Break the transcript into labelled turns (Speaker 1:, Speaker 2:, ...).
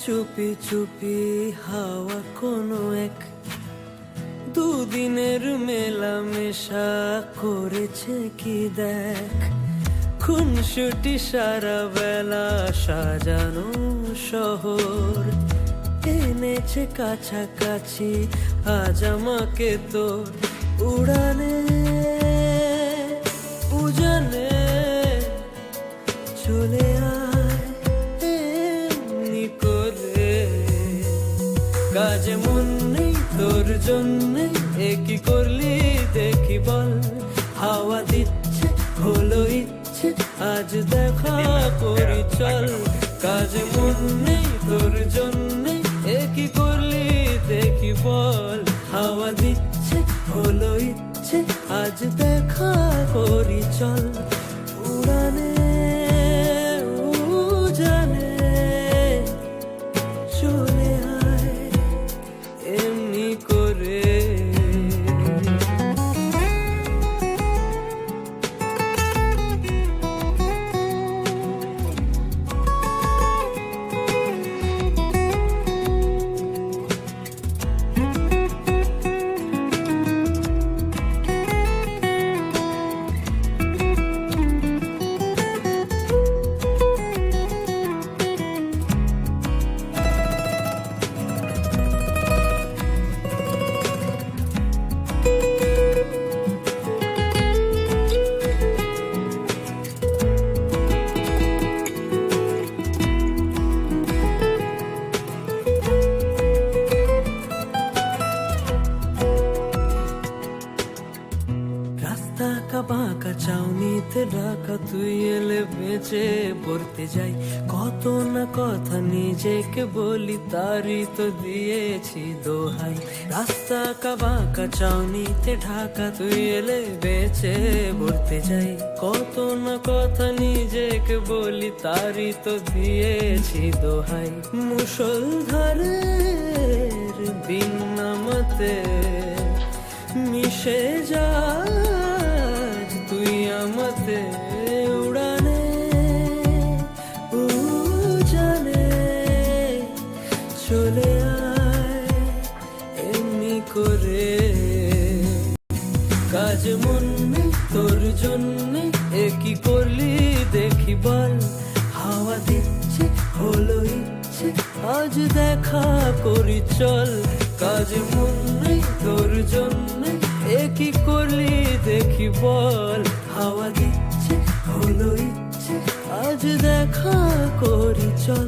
Speaker 1: চুপি চুপি হাওয়া কোনো এক দুদিনের মেলামেশা করেছে কি দেখ। খুনসুটি সারা বেলা সাজানো শহর এনেছে কাছাকাছি আজ আমাকে তোর উড়ানে উজানে চলে আয় এমনি করে। কাজে মন নেই তোর জন্যে একই করলি দেখি বল। হাওয়া দিচ্ছে হলো ইচ্ছে আজ দেখা করি চল। কাজে মন নেই তোর জন্যে একই করলি দেখি বল। হাওয়া দিচ্ছে হলো ইচ্ছে আজ দেখা করি চল। উড়ানে উজানে চলে আয় এমনি করে। রাস্তা বাঁকা চাউনিতে ঢাকা তুই এলে বেঁচে পড়তে যাই। কত না কথা নিজেকে বলি তারই তো দিয়েছি দোহাই। রাস্তা বাঁকা চাউনিতে ঢাকা তুই এলে বেঁচে পড়তে যাই। কত না কথা নিজেকে বলি তারই তো দিয়েছি দোহাই। মুষলধারের দিন নামাতে মিশে যা তুই আমাতে উড়ানে উজানে চলে আয় এমনি করে। কাজ মন তোর জন্যে একই করলি দেখি বল। হাওয়া দিচ্ছে হলো ইচ্ছে আজ দেখা করি চল। কাজ মন তোর জন্যে একই করলি দেখি বল। হাওয়া দিচ্ছে হলো ইচ্ছে আজ দেখা করি চল।